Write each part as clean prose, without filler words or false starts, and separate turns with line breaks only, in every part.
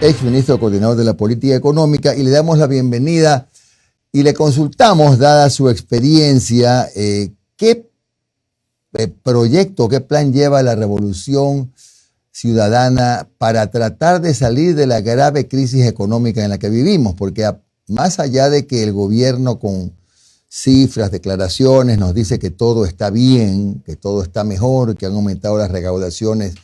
ex ministro coordinador de la política económica, y le damos la bienvenida y le consultamos, dada su experiencia, qué proyecto, qué plan lleva la Revolución Ciudadana para tratar de salir de la grave crisis económica en la que vivimos, porque más allá de que el gobierno con cifras, declaraciones nos dice que todo está bien, que todo está mejor, que han aumentado las recaudaciones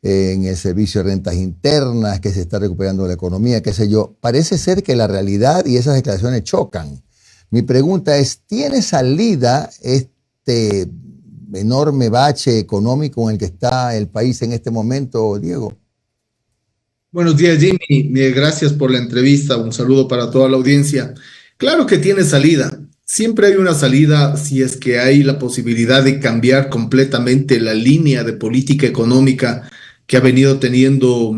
en el servicio de rentas internas, que se está recuperando la economía, qué sé yo, parece ser que la realidad y esas declaraciones chocan. Mi pregunta es, ¿tiene salida este enorme bache económico en el que está el país en este momento, Diego?
Buenos días, Jimmy. Gracias por la entrevista. Un saludo para toda la audiencia. Claro que tiene salida. Siempre hay una salida si es que hay la posibilidad de cambiar completamente la línea de política económica que ha venido teniendo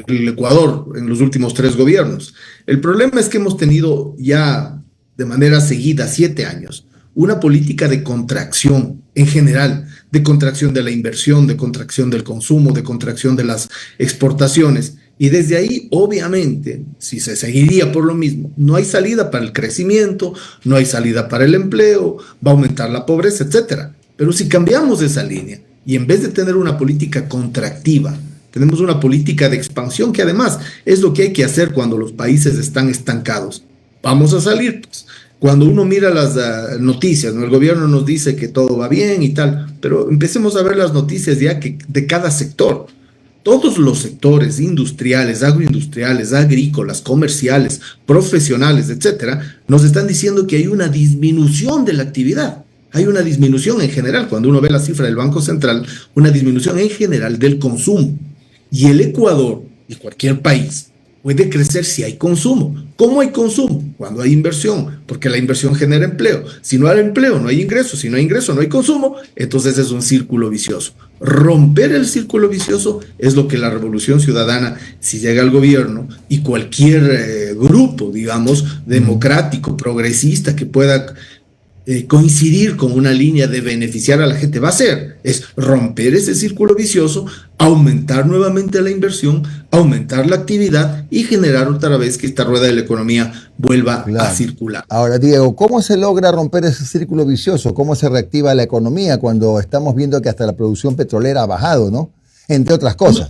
el Ecuador en los últimos 3 gobiernos. El problema es que hemos tenido ya de manera seguida 7 años una política de contracción en general, de contracción de la inversión, de contracción del consumo, de contracción de las exportaciones. Y desde ahí, obviamente, si se seguiría por lo mismo, no hay salida para el crecimiento, no hay salida para el empleo, va a aumentar la pobreza, etcétera. Pero si cambiamos esa línea y en vez de tener una política contractiva, tenemos una política de expansión, que además es lo que hay que hacer cuando los países están estancados. Vamos a salir, pues. Cuando uno mira las noticias, ¿no? El gobierno nos dice que todo va bien y tal, pero empecemos a ver las noticias ya que de cada sector. Todos los sectores industriales, agroindustriales, agrícolas, comerciales, profesionales, etcétera, nos están diciendo que hay una disminución de la actividad. Hay una disminución en general, cuando uno ve la cifra del Banco Central, una disminución en general del consumo. Y el Ecuador y cualquier país puede crecer si hay consumo. ¿Cómo hay consumo? Cuando hay inversión, porque la inversión genera empleo. Si no hay empleo, no hay ingreso. Si no hay ingreso, no hay consumo. Entonces es un círculo vicioso. Romper el círculo vicioso es lo que la Revolución Ciudadana, si llega al gobierno, y cualquier grupo, digamos, democrático, progresista, que pueda coincidir con una línea de beneficiar a la gente, va a hacer, es romper ese círculo vicioso, aumentar nuevamente la inversión, aumentar la actividad y generar otra vez que esta rueda de la economía vuelva a circular.
Ahora, Diego, ¿cómo se logra romper ese círculo vicioso? ¿Cómo se reactiva la economía cuando estamos viendo que hasta la producción petrolera ha bajado, ¿no? Entre otras cosas.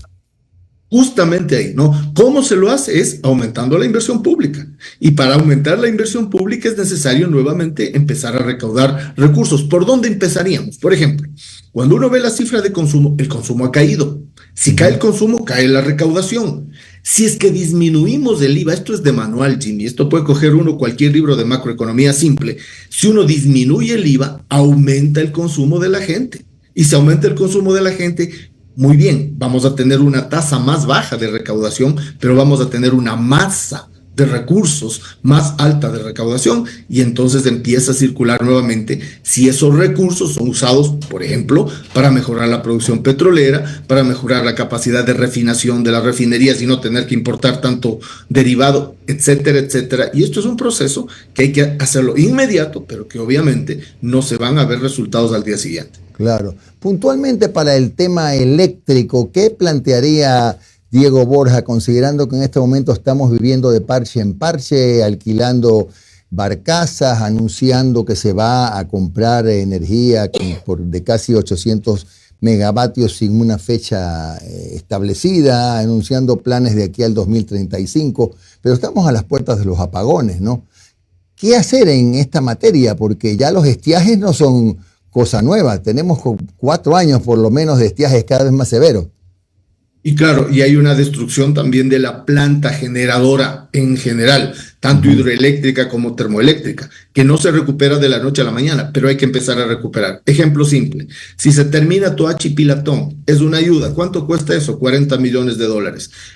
Justamente ahí, ¿no? ¿Cómo se lo hace? Es aumentando la inversión pública. Y para aumentar la inversión pública es necesario nuevamente empezar a recaudar recursos. ¿Por dónde empezaríamos? Por ejemplo, cuando uno ve la cifra de consumo, el consumo ha caído. Si cae el consumo, cae la recaudación. Si es que disminuimos el IVA, esto es de manual, Jimmy, esto puede coger uno cualquier libro de macroeconomía simple. Si uno disminuye el IVA, aumenta el consumo de la gente. Y si aumenta el consumo de la gente, muy bien, vamos a tener una tasa más baja de recaudación, pero vamos a tener una masa de recursos más alta de recaudación, y entonces empieza a circular nuevamente si esos recursos son usados, por ejemplo, para mejorar la producción petrolera, para mejorar la capacidad de refinación de las refinerías y no tener que importar tanto derivado, etcétera, etcétera. Y esto es un proceso que hay que hacerlo inmediato, pero que obviamente no se van a ver resultados al día siguiente.
Claro. Puntualmente para el tema eléctrico, ¿qué plantearía Diego Borja, considerando que en este momento estamos viviendo de parche en parche, alquilando barcazas, anunciando que se va a comprar energía de casi 800 megavatios sin una fecha establecida, anunciando planes de aquí al 2035, pero estamos a las puertas de los apagones, ¿no? ¿Qué hacer en esta materia? Porque ya los estiajes no son cosa nueva, tenemos 4 años por lo menos de estiajes cada vez más severos.
Y claro, y hay una destrucción también de la planta generadora en general, tanto hidroeléctrica como termoeléctrica, que no se recupera de la noche a la mañana, pero hay que empezar a recuperar. Ejemplo simple, si se termina Toachi Pilatón, es una ayuda. ¿Cuánto cuesta eso? $40 millones.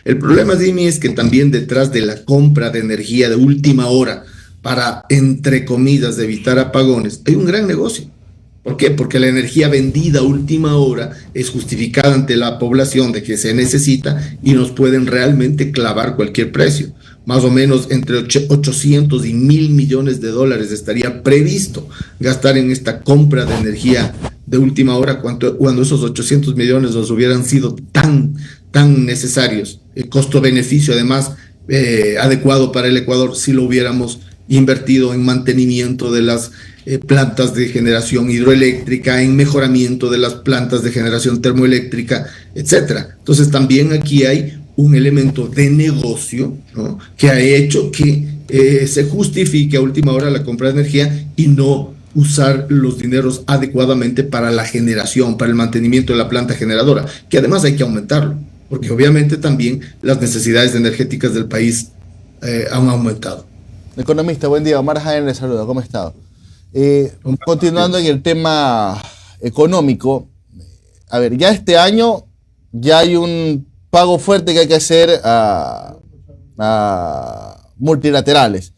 El problema, Jimmy, es que también detrás de la compra de energía de última hora para, entre comillas, evitar apagones, hay un gran negocio. ¿Por qué? Porque la energía vendida a última hora es justificada ante la población de que se necesita y nos pueden realmente clavar cualquier precio. Más o menos entre 800 y 1.000 millones de dólares estaría previsto gastar en esta compra de energía de última hora cuando esos 800 millones nos hubieran sido tan necesarios. costo-beneficio además adecuado para el Ecuador si lo hubiéramos invertido en mantenimiento de las plantas de generación hidroeléctrica, en mejoramiento de las plantas de generación termoeléctrica, etcétera. Entonces también aquí hay un elemento de negocio, ¿no?, que ha hecho que se justifique a última hora la compra de energía y no usar los dineros adecuadamente para la generación, para el mantenimiento de la planta generadora, que además hay que aumentarlo, porque obviamente también las necesidades energéticas del país han aumentado.
Economista, buen día. Omar Jaén le saluda. ¿Cómo está? Continuando en el tema económico, a ver, ya este año ya hay un pago fuerte que hay que hacer a multilaterales,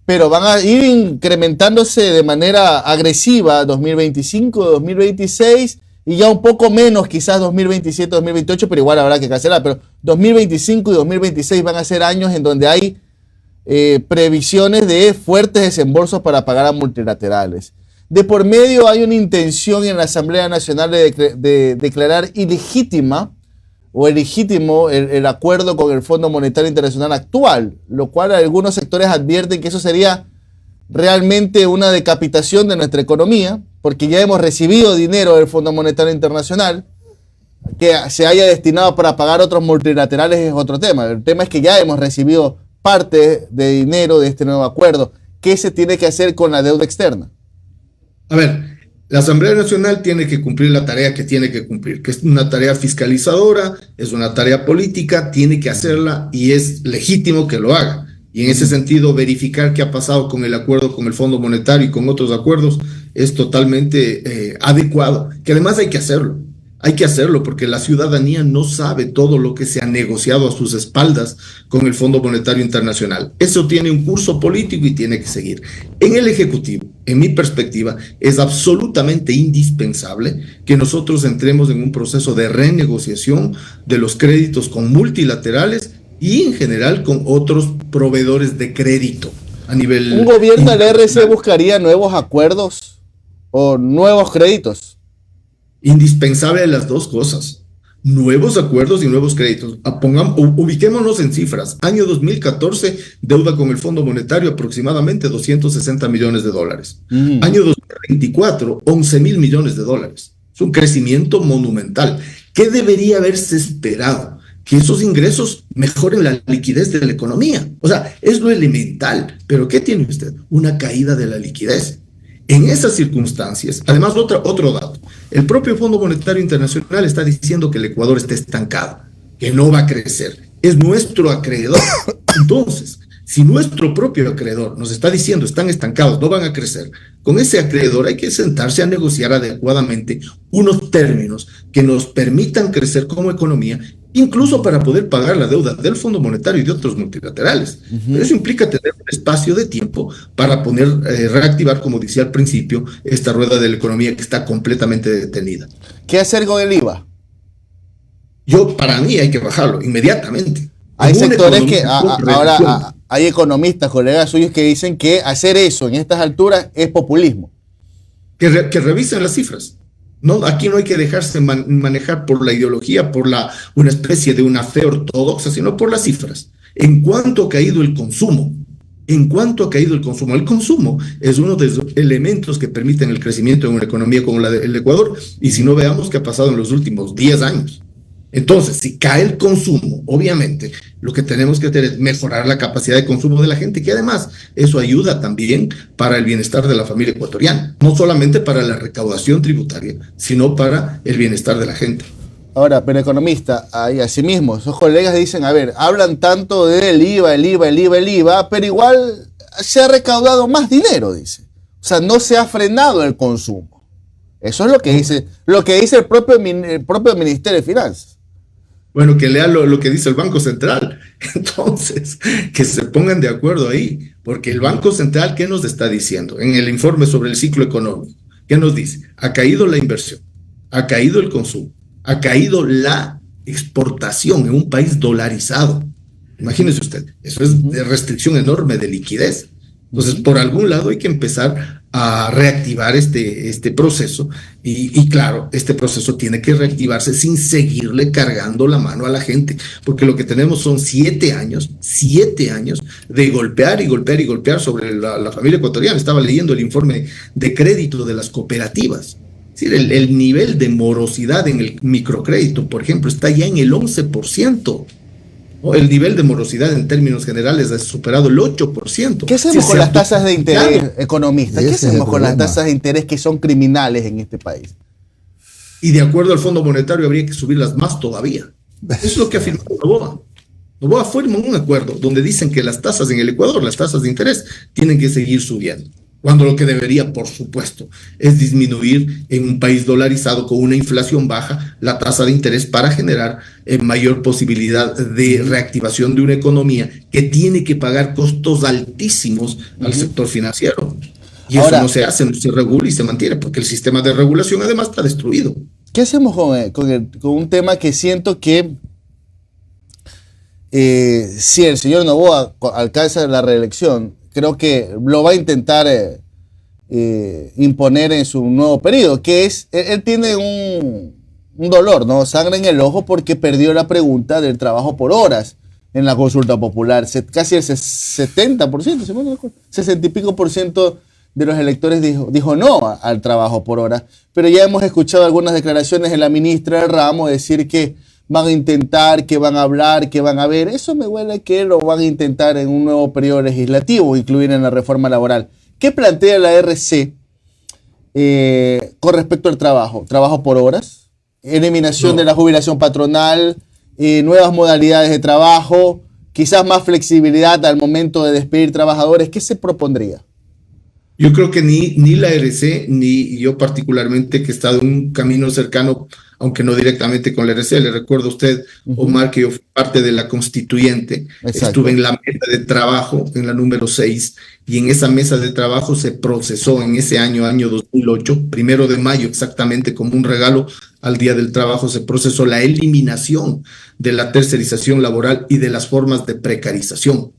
pero van a ir incrementándose de manera agresiva 2025, 2026 y ya un poco menos quizás 2027, 2028, pero igual habrá que cancelar. Pero 2025 y 2026 van a ser años en donde hay previsiones de fuertes desembolsos para pagar a multilaterales. De por medio hay una intención en la Asamblea Nacional de declarar ilegítima o ilegítimo el acuerdo con el Fondo Monetario Internacional actual, lo cual algunos sectores advierten que eso sería realmente una decapitación de nuestra economía, porque ya hemos recibido dinero del Fondo Monetario Internacional. Que se haya destinado para pagar otros multilaterales es otro tema. El tema es que ya hemos recibido parte de dinero de este nuevo acuerdo. ¿Qué se tiene que hacer con la deuda externa?
A ver, la Asamblea Nacional tiene que cumplir la tarea que tiene que cumplir, que es una tarea fiscalizadora, es una tarea política, tiene que hacerla y es legítimo que lo haga. Y en ese sentido, verificar qué ha pasado con el acuerdo con el Fondo Monetario y con otros acuerdos es totalmente adecuado, que además hay que hacerlo. Hay que hacerlo porque la ciudadanía no sabe todo lo que se ha negociado a sus espaldas con el Fondo Monetario Internacional. Eso tiene un curso político y tiene que seguir. En el Ejecutivo, en mi perspectiva, es absolutamente indispensable que nosotros entremos en un proceso de renegociación de los créditos con multilaterales y en general con otros proveedores de crédito a nivel...
¿Un gobierno del RC buscaría nuevos acuerdos o nuevos créditos?
Indispensable las dos cosas, nuevos acuerdos y nuevos créditos. Ubiquémonos en cifras. Año 2014, deuda con el Fondo Monetario aproximadamente $260 millones. Año 2024, $11,000 millones. Es un crecimiento monumental. ¿Qué debería haberse esperado? Que esos ingresos mejoren la liquidez de la economía. O sea, es lo elemental. ¿Pero qué tiene usted? Una caída de la liquidez. En esas circunstancias, además otro dato, el propio Fondo Monetario Internacional está diciendo que el Ecuador está estancado, que no va a crecer, es nuestro acreedor. Entonces, si nuestro propio acreedor nos está diciendo están estancados, no van a crecer, con ese acreedor hay que sentarse a negociar adecuadamente unos términos que nos permitan crecer como economía, incluso para poder pagar la deuda del Fondo Monetario y de otros multilaterales. Pero eso implica tener un espacio de tiempo para poder reactivar, como decía al principio, esta rueda de la economía que está completamente detenida.
¿Qué hacer con el IVA?
Para mí hay que bajarlo inmediatamente.
Hay sectores que ahora hay economistas, colegas suyos, que dicen que hacer eso en estas alturas es populismo.
Que revisen las cifras. No, aquí no hay que dejarse manejar por la ideología, por una especie de una fe ortodoxa, sino por las cifras. En cuánto ha caído el consumo. El consumo es uno de los elementos que permiten el crecimiento en una economía como la del Ecuador, y si no, veamos qué ha pasado en los últimos 10 años. Entonces, si cae el consumo, obviamente, lo que tenemos que hacer es mejorar la capacidad de consumo de la gente, que además eso ayuda también para el bienestar de la familia ecuatoriana, no solamente para la recaudación tributaria, sino para el bienestar de la gente.
Ahora, pero economista, ahí asimismo, esos colegas dicen, a ver, hablan tanto del IVA, pero igual se ha recaudado más dinero, dice. O sea, no se ha frenado el consumo. Eso es lo que dice el propio Ministerio de Finanzas.
Bueno, que lea lo que dice el Banco Central. Entonces, que se pongan de acuerdo ahí, porque el Banco Central, ¿qué nos está diciendo? En el informe sobre el ciclo económico, ¿qué nos dice? Ha caído la inversión, ha caído el consumo, ha caído la exportación en un país dolarizado. Imagínese usted, eso es de restricción enorme de liquidez. Entonces, por algún lado hay que empezar a reactivar este proceso y claro, este proceso tiene que reactivarse sin seguirle cargando la mano a la gente, porque lo que tenemos son 7 años de golpear y golpear y golpear sobre la familia ecuatoriana. Estaba leyendo el informe de crédito de las cooperativas. Es decir, el nivel de morosidad en el microcrédito, por ejemplo, está ya en el 11%. ¿No? El nivel de morosidad en términos generales ha superado el 8%.
¿Qué hacemos con las tasas de interés, economista? ¿Qué hacemos con las tasas de interés que son criminales en este país?
Y de acuerdo al Fondo Monetario habría que subirlas más todavía. Eso es lo que afirmó Noboa. Noboa firma un acuerdo donde dicen que las tasas en el Ecuador, las tasas de interés, tienen que seguir subiendo. Cuando lo que debería, por supuesto, es disminuir en un país dolarizado con una inflación baja la tasa de interés para generar mayor posibilidad de reactivación de una economía que tiene que pagar costos altísimos al sector financiero. Y eso no se hace, no se regula y se mantiene, porque el sistema de regulación además está destruido.
¿Qué hacemos con un tema que siento que si el señor Noboa alcanza la reelección, creo que lo va a intentar imponer en su nuevo periodo, que es, él tiene un dolor, ¿no? Sangre en el ojo porque perdió la pregunta del trabajo por horas en la consulta popular. Casi el 70%, 60 y pico por ciento de los electores dijo no al trabajo por hora. Pero ya hemos escuchado algunas declaraciones de la ministra del ramo decir que van a intentar, que van a hablar, que van a ver. Eso me huele que lo van a intentar en un nuevo periodo legislativo, incluir en la reforma laboral. ¿Qué plantea la RC con respecto al trabajo? ¿Trabajo por horas? ¿Eliminación de la jubilación patronal? ¿Nuevas modalidades de trabajo? ¿Quizás más flexibilidad al momento de despedir trabajadores? ¿Qué se propondría?
Yo creo que ni la RC, ni yo particularmente, que he estado en un camino cercano, aunque no directamente con la RC, le recuerdo a usted, Omar, que yo fui parte de la constituyente. Exacto. Estuve en la mesa de trabajo, en la número 6, y en esa mesa de trabajo se procesó en ese año 2008, 1 de mayo exactamente, como un regalo al Día del Trabajo, se procesó la eliminación de la tercerización laboral y de las formas de precarización.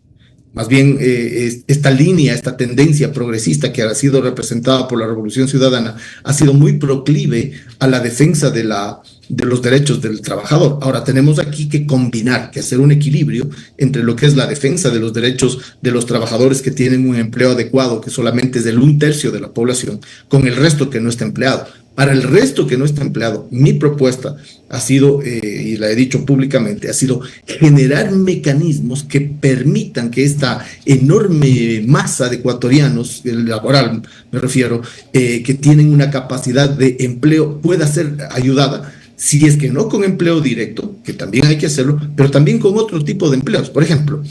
Más bien, esta línea, esta tendencia progresista que ha sido representada por la Revolución Ciudadana ha sido muy proclive a la defensa de los derechos del trabajador. Ahora tenemos aquí que combinar, que hacer un equilibrio entre lo que es la defensa de los derechos de los trabajadores que tienen un empleo adecuado, que solamente es del 1/3 de la población, con el resto que no está empleado. Para el resto que no está empleado, mi propuesta ha sido, y la he dicho públicamente, ha sido generar mecanismos que permitan que esta enorme masa de ecuatorianos, laboral me refiero, que tienen una capacidad de empleo, pueda ser ayudada, si es que no con empleo directo, que también hay que hacerlo, pero también con otro tipo de empleos. Por ejemplo,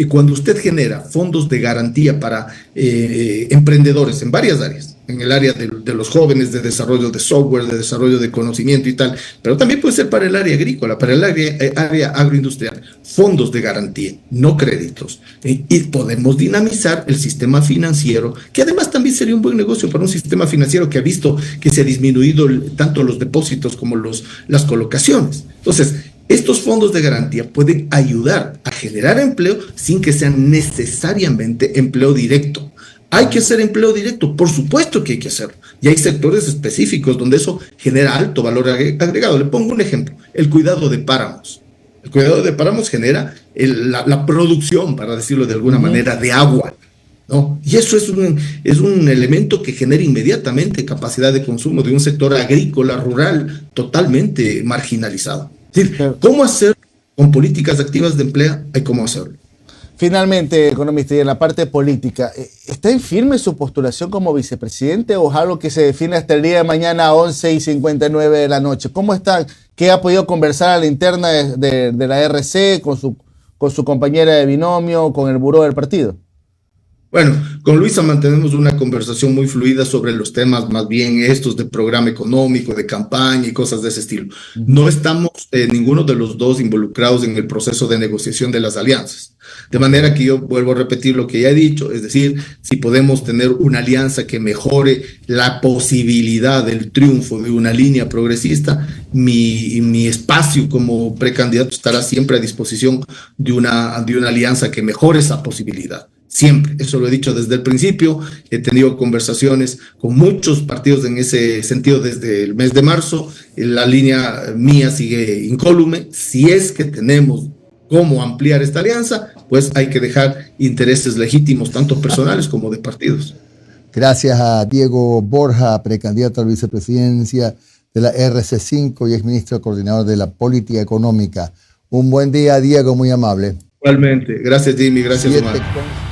cuando usted genera fondos de garantía para emprendedores en varias áreas, en el área de los jóvenes, de desarrollo de software, de desarrollo de conocimiento y tal, pero también puede ser para el área agrícola, para el área agroindustrial, fondos de garantía, no créditos, y podemos dinamizar el sistema financiero, que además también sería un buen negocio para un sistema financiero que ha visto que se ha disminuido tanto los depósitos como las colocaciones. Entonces, estos fondos de garantía pueden ayudar a generar empleo sin que sea necesariamente empleo directo. ¿Hay que hacer empleo directo? Por supuesto que hay que hacerlo. Y hay sectores específicos donde eso genera alto valor agregado. Le pongo un ejemplo, el cuidado de páramos. El cuidado de páramos genera la producción, para decirlo de alguna manera, de agua, ¿no? Y eso es un elemento que genera inmediatamente capacidad de consumo de un sector agrícola, rural, totalmente marginalizado. Es decir, ¿cómo hacer con políticas activas de empleo? Hay cómo hacerlo.
Finalmente, economista, y en la parte política, ¿está en firme su postulación como vicepresidente o es algo que se define hasta el día de mañana a 11:59 de la noche? ¿Cómo está? ¿Qué ha podido conversar a la interna de la RC con su compañera de binomio, con el buró del partido?
Bueno, con Luisa mantenemos una conversación muy fluida sobre los temas más bien estos de programa económico, de campaña y cosas de ese estilo. No estamos ninguno de los dos involucrados en el proceso de negociación de las alianzas. De manera que yo vuelvo a repetir lo que ya he dicho, es decir, si podemos tener una alianza que mejore la posibilidad del triunfo de una línea progresista, mi espacio como precandidato estará siempre a disposición de una alianza que mejore esa posibilidad. Siempre, eso lo he dicho desde el principio, he tenido conversaciones con muchos partidos en ese sentido desde el mes de marzo, la línea mía sigue incólume. Si es que tenemos cómo ampliar esta alianza, pues hay que dejar intereses legítimos, tanto personales como de partidos.
Gracias a Diego Borja, precandidato a la vicepresidencia de la RC5 y exministro coordinador de la política económica. Un buen día, Diego, muy amable.
Igualmente, gracias Jimmy, gracias Omar.